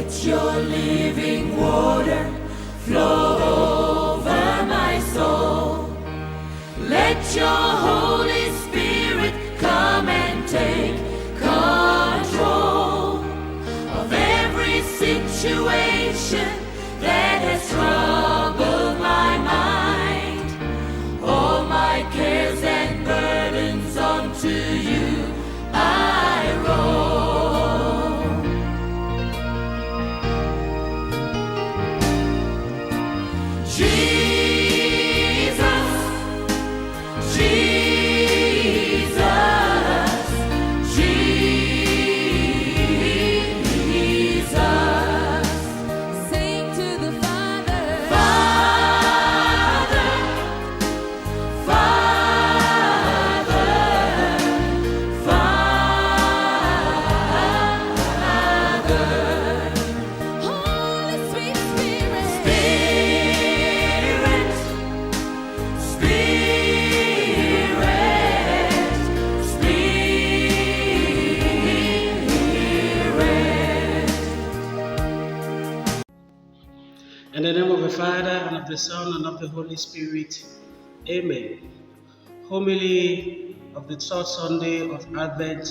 Let your living water flow over my soul. Let your Holy Spirit come and take control of every situation that has troubled my mind. All my cares and burdens onto you I roll. Jesus, Jesus, Jesus. Sing to the Father, Father, Father, Father. Holy sweet Spirit, Spirit, Spirit, Spirit. In the name of the Father, and of the Son, and of the Holy Spirit. Amen. Homily of the third Sunday of Advent,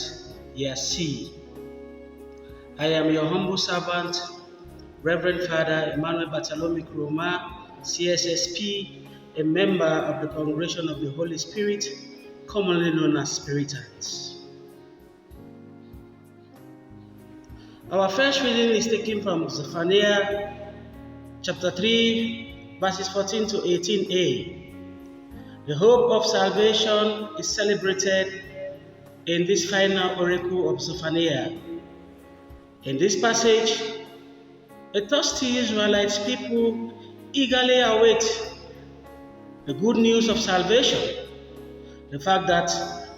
Year C. I am your humble servant, Reverend Father Emmanuel Bartholomew Kroma, CSSP, a member of the Congregation of the Holy Spirit, commonly known as Spiritans. Our first reading is taken from Zephaniah chapter 3, verses 14 to 18a. The hope of salvation is celebrated in this final oracle of Zephaniah. In this passage, a thirsty Israelite people eagerly await the good news of salvation, the fact that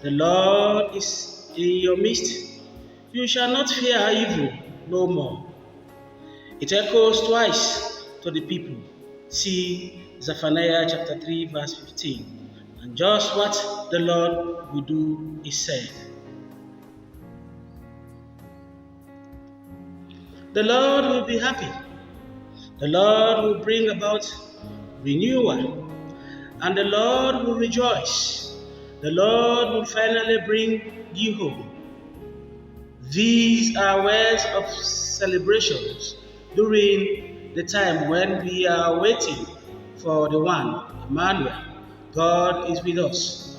the Lord is in your midst. You shall not fear evil no more. It echoes twice to the people. See Zephaniah chapter 3 verse 15. And just what the Lord will do is said. The Lord will be happy. The Lord will bring about renewal. And the Lord will rejoice. The Lord will finally bring you home. These are words of celebrations during the time when we are waiting for the one, Emmanuel. God is with us,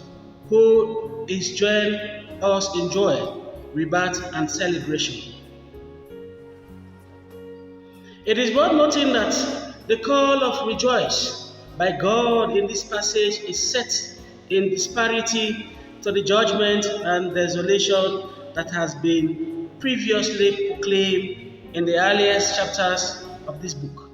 who is joining us in joy, rebirth, and celebration. It is worth noting that the call of rejoice by God in this passage is set in disparity to the judgment and desolation that has been previously proclaimed in the earliest chapters of this book.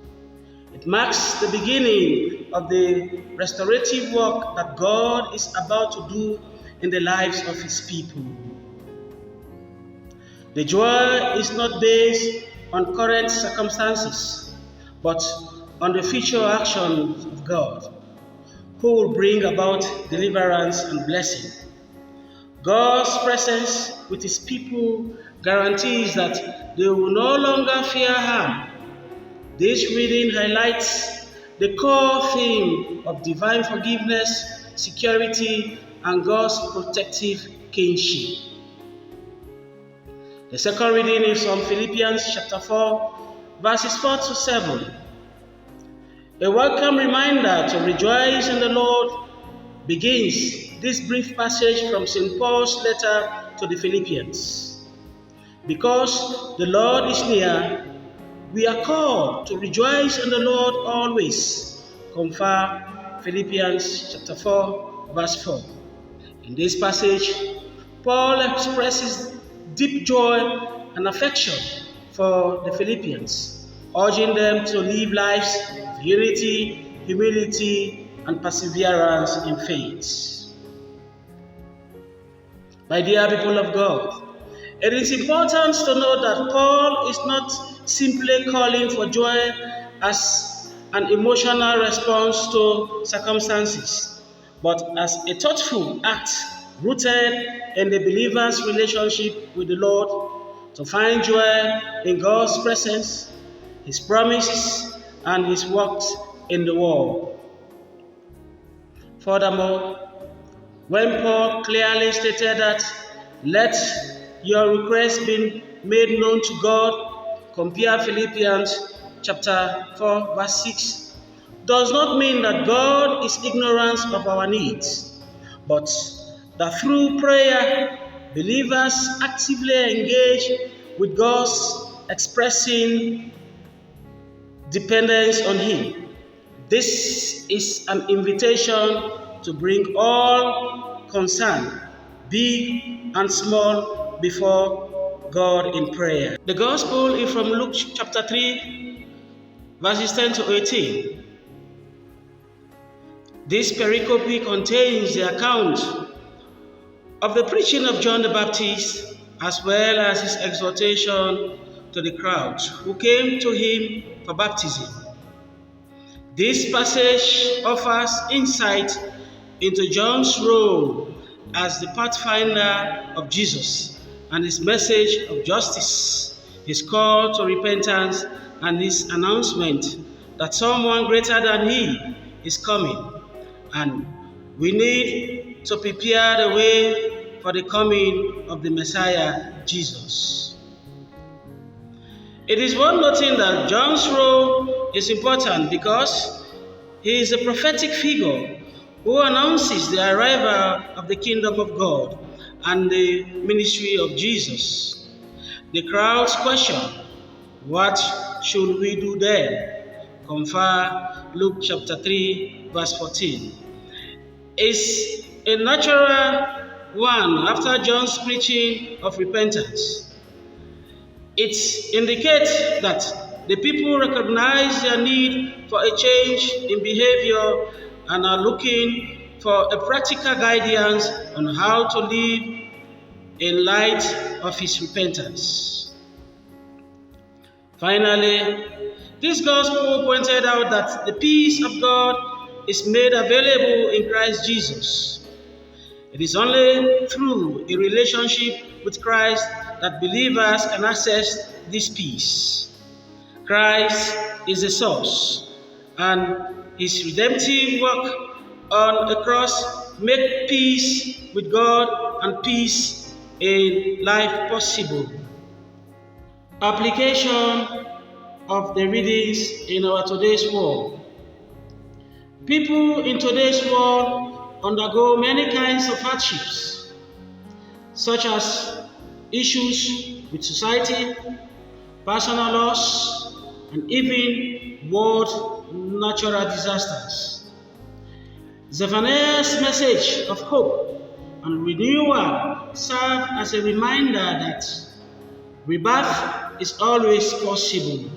It marks the beginning of the restorative work that God is about to do in the lives of His people. The joy is not based on current circumstances, but on the future actions of God, who will bring about deliverance and blessing. God's presence with His people guarantees that they will no longer fear harm. This reading highlights the core theme of divine forgiveness, security, and God's protective kinship. The second reading is from Philippians chapter 4, verses 4 to 7. A welcome reminder to rejoice in the Lord begins this brief passage from St. Paul's letter to the Philippians. Because the Lord is near, we are called to rejoice in the Lord always. Compare Philippians chapter 4, verse 4. In this passage, Paul expresses deep joy and affection for the Philippians, urging them to live lives of unity, humility, and perseverance in faith. My dear people of God, it is important to know that Paul is not simply calling for joy as an emotional response to circumstances, but as a thoughtful act rooted in the believer's relationship with the Lord. To find joy in God's presence His promises, and His works in the world. Furthermore, when Paul clearly stated that, "Let your requests be made known to God," compare Philippians chapter 4, verse 6, does not mean that God is ignorant of our needs, but that through prayer, believers actively engage with God's expressing dependence on Him. This is an invitation to bring all concern, big and small, before God in prayer. The Gospel is from Luke chapter 3, verses 10 to 18. This pericope contains the account of the preaching of John the Baptist, as well as his exhortation to the crowds who came to him for baptism. This passage offers insight into John's role as the pathfinder of Jesus and his message of justice, his call to repentance, and his announcement that someone greater than he is coming, and we need to prepare the way for the coming of the Messiah, Jesus. It is worth noting that John's role is important because he is a prophetic figure who announces the arrival of the kingdom of God and the ministry of Jesus. The crowd's question, "What should we do then?" Compare Luke chapter 3, verse 14. Is a natural one after John's preaching of repentance. It indicates that the people recognize their need for a change in behavior and are looking for a practical guidance on how to live in light of his repentance. Finally, this gospel pointed out that the peace of God is made available in Christ Jesus. It is only through a relationship with Christ that believers can access this peace. Christ is the source, and his redemptive work on the cross makes peace with God and peace in life possible. Application of the readings in our today's world. People in today's world undergo many kinds of hardships, such as issues with society, personal loss, and even world natural disasters. Zephaniah's message of hope and renewal serves as a reminder that rebirth is always possible.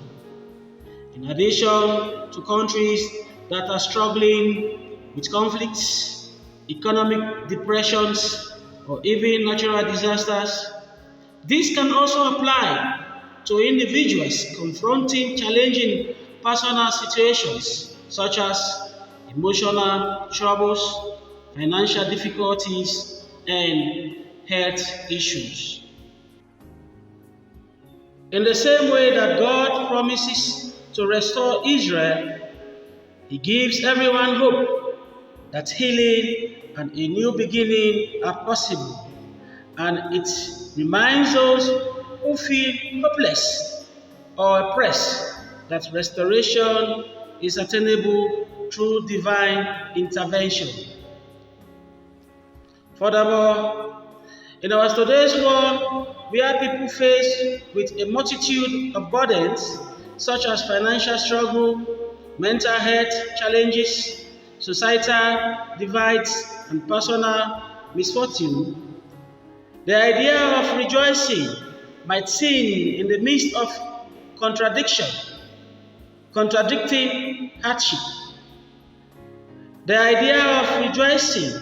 In addition to countries that are struggling with conflicts, economic depressions, or even natural disasters, this can also apply to individuals confronting challenging personal situations such as emotional troubles, financial difficulties, and health issues. In the same way that God promises to restore Israel, He gives everyone hope that healing and a new beginning are possible, and it reminds those who feel hopeless or oppressed that restoration is attainable through divine intervention. Furthermore, in our today's world, we are people faced with a multitude of burdens such as financial struggle, mental health challenges, societal divides, and personal misfortune. The idea of rejoicing might seem in the midst of contradicting hardship. The idea of rejoicing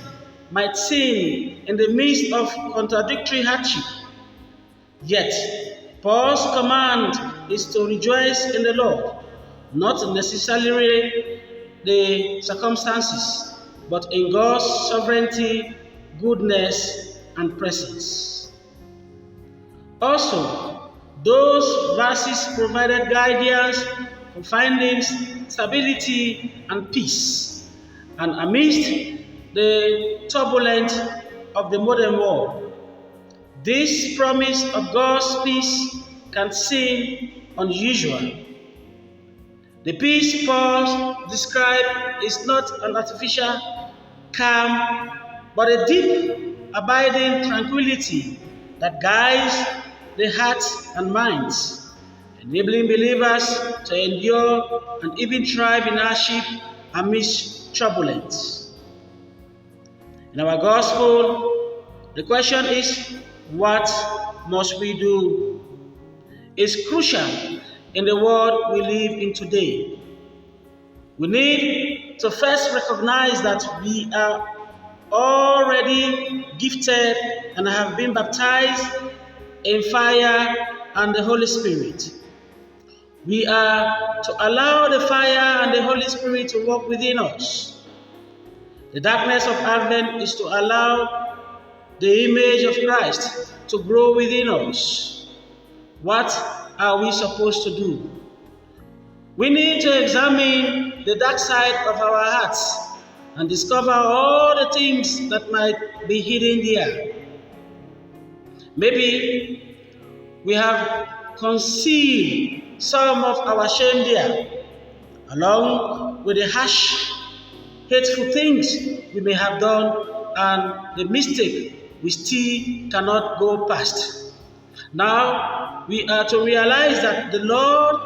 might seem in the midst of contradictory hardship. Yet, Paul's command is to rejoice in the Lord, not necessarily the circumstances, but in God's sovereignty, goodness, and presence. Also, Those verses provided guidance for finding stability and peace, and amidst the turbulence of the modern world, this promise of God's peace can seem unusual. The peace Paul described is not an artificial calm, but a deep, abiding tranquility that guides the hearts and minds, enabling believers to endure and even thrive in hardship amidst turbulence. In our gospel, the question is, what must we do? It's crucial in the world we live in today. We need to first recognize that we are already gifted and have been baptized in fire and the Holy Spirit. We are to allow the fire and the Holy Spirit to work within us. The darkness of Advent is to allow the image of Christ to grow within us. What are we supposed to do? We need to examine the dark side of our hearts and discover all the things that might be hidden there. Maybe we have concealed some of our shame there, along with the harsh, hateful things we may have done and the mistake we still cannot go past. Now we are to realize that the Lord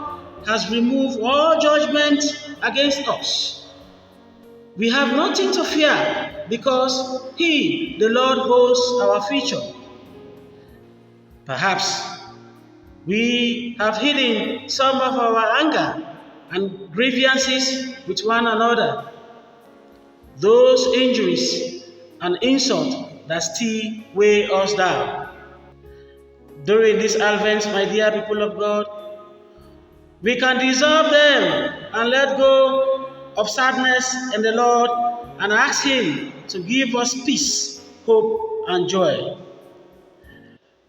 has removed all judgment against us. We have nothing to fear because He, the Lord, holds our future. Perhaps we have hidden some of our anger and grievances with one another, those injuries and insults that still weigh us down. During this Advent, my dear people of God, we can dissolve them and let go of sadness in the Lord and ask Him to give us peace, hope, and joy.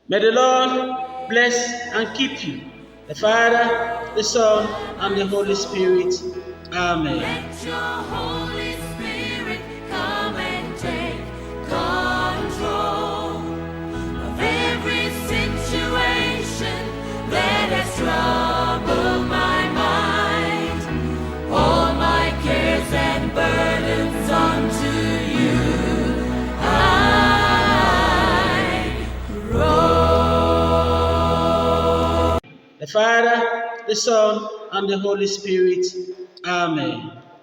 May the Lord bless and keep you, the Father, the Son, and the Holy Spirit. Amen. Let your Holy Spirit come and take control of every situation that has troubled my mind. All my cares and burdens unto you I roll. The Father, the Son, and the Holy Spirit. Amen.